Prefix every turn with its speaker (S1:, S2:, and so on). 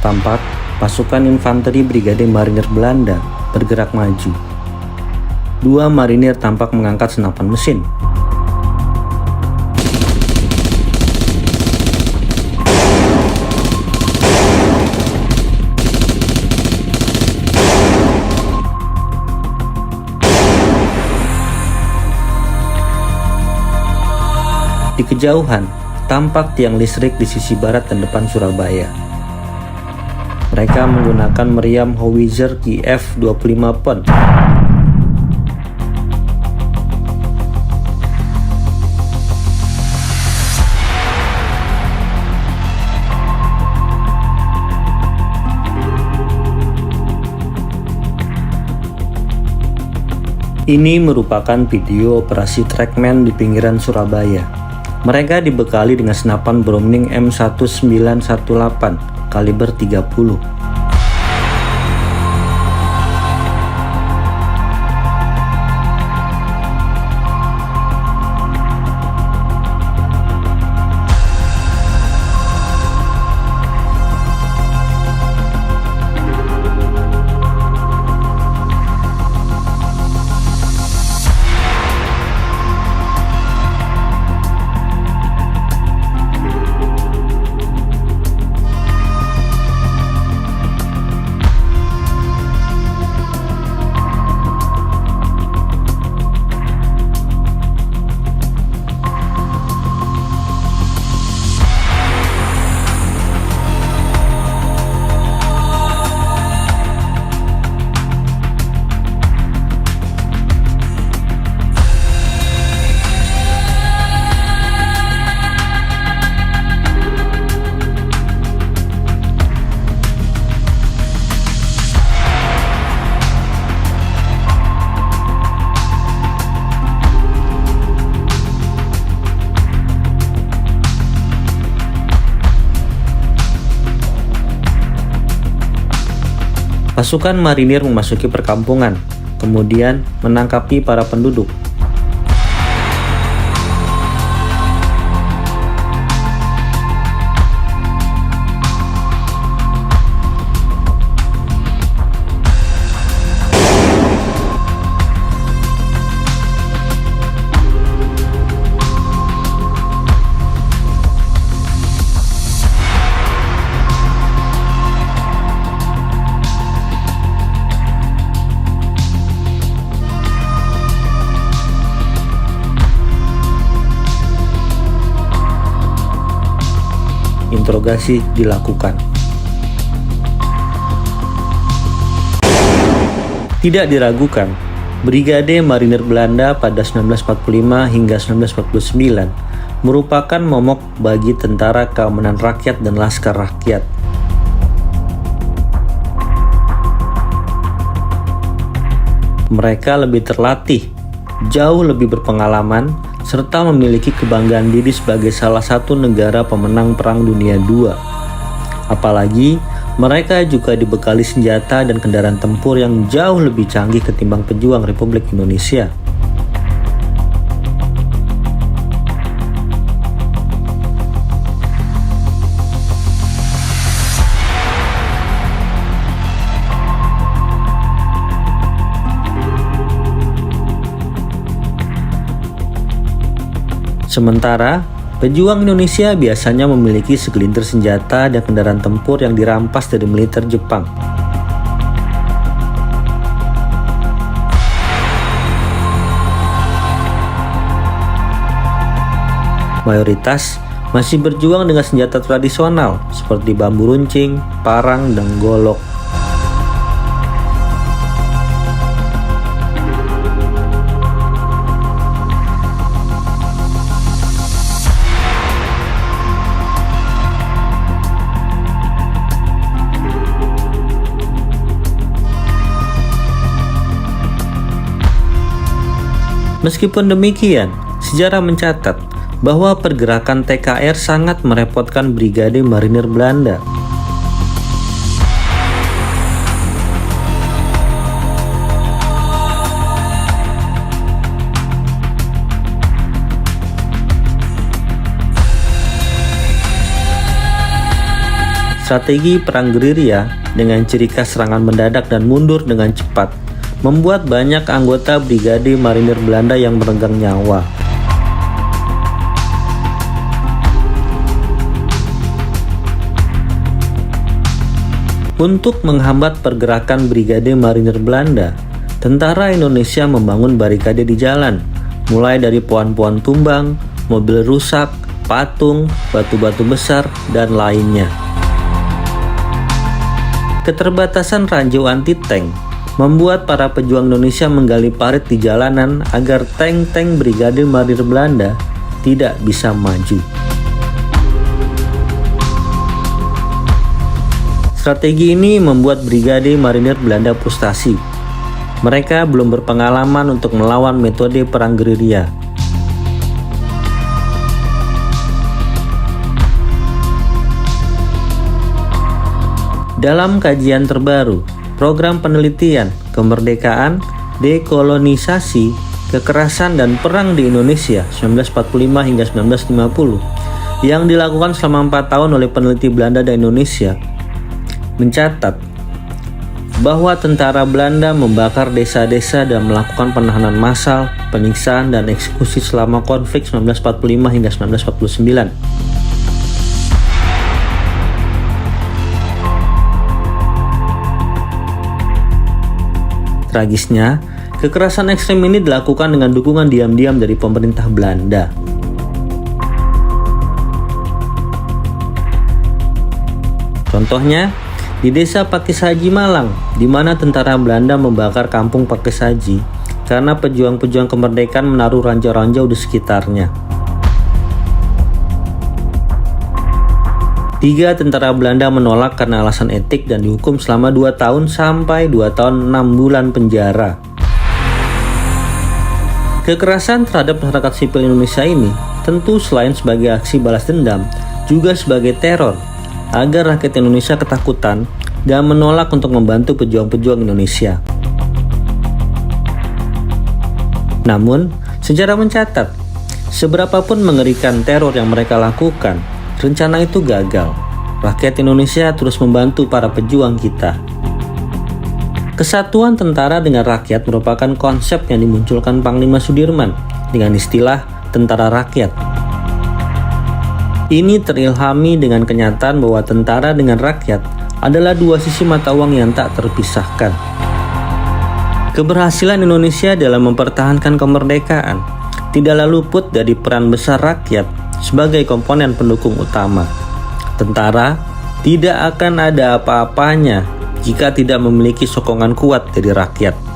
S1: Tampak pasukan infanteri Brigade Marinir Belanda bergerak maju. Dua marinir tampak mengangkat senapan mesin. Di kejauhan, tampak tiang listrik di sisi barat dan depan Surabaya. Mereka menggunakan meriam howitzer Kiev 25 pon. Ini merupakan video operasi Trackman di pinggiran Surabaya. Mereka dibekali dengan senapan Browning M1918 kaliber 30. Pasukan marinir memasuki perkampungan, kemudian menangkapi para penduduk. Interogasi dilakukan. Tidak diragukan, Brigade Marinir Belanda pada 1945 hingga 1949 merupakan momok bagi Tentara Keamanan Rakyat dan Laskar Rakyat. Mereka lebih terlatih, jauh lebih berpengalaman, serta memiliki kebanggaan diri sebagai salah satu negara pemenang Perang Dunia II. Apalagi, mereka juga dibekali senjata dan kendaraan tempur yang jauh lebih canggih ketimbang pejuang Republik Indonesia. Sementara, pejuang Indonesia biasanya memiliki segelintir senjata dan kendaraan tempur yang dirampas dari militer Jepang. Mayoritas masih berjuang dengan senjata tradisional seperti bambu runcing, parang, dan golok. Meskipun demikian, sejarah mencatat bahwa pergerakan TKR sangat merepotkan Brigade Marinir Belanda. Strategi perang gerilya dengan ciri khas serangan mendadak dan mundur dengan cepat membuat banyak anggota Brigade Marinir Belanda yang meregang nyawa. Untuk menghambat pergerakan Brigade Marinir Belanda, tentara Indonesia membangun barikade di jalan, mulai dari pohon-pohon tumbang, mobil rusak, patung, batu-batu besar, dan lainnya. Keterbatasan ranjau anti-tank membuat para pejuang Indonesia menggali parit di jalanan agar tank-tank Brigade Marinir Belanda tidak bisa maju. Strategi ini membuat Brigade Marinir Belanda frustasi. Mereka belum berpengalaman untuk melawan metode perang gerilya. Dalam kajian terbaru, program penelitian, kemerdekaan, dekolonisasi, kekerasan dan perang di Indonesia 1945 hingga 1950 yang dilakukan selama 4 tahun oleh peneliti Belanda dan Indonesia mencatat bahwa tentara Belanda membakar desa-desa dan melakukan penahanan massal, penyiksaan, dan eksekusi selama konflik 1945 hingga 1949. Tragisnya, kekerasan ekstrem ini dilakukan dengan dukungan diam-diam dari pemerintah Belanda. Contohnya, di desa Pakisaji Malang, di mana tentara Belanda membakar kampung Pakisaji karena pejuang-pejuang kemerdekaan menaruh ranjau-ranjau di sekitarnya. 3 tentara Belanda menolak karena alasan etik dan dihukum selama 2 tahun sampai 2 tahun 6 bulan penjara. Kekerasan terhadap masyarakat sipil Indonesia ini tentu selain sebagai aksi balas dendam, juga sebagai teror agar rakyat Indonesia ketakutan dan menolak untuk membantu pejuang-pejuang Indonesia. Namun, sejarah mencatat, seberapapun mengerikan teror yang mereka lakukan, rencana itu gagal. Rakyat Indonesia terus membantu para pejuang kita. Kesatuan tentara dengan rakyat merupakan konsep yang dimunculkan Panglima Sudirman dengan istilah tentara rakyat. Ini terilhami dengan kenyataan bahwa tentara dengan rakyat adalah 2 sisi mata uang yang tak terpisahkan. Keberhasilan Indonesia dalam mempertahankan kemerdekaan tidaklah luput dari peran besar rakyat sebagai komponen pendukung utama. Tentara tidak akan ada apa-apanya jika tidak memiliki sokongan kuat dari rakyat.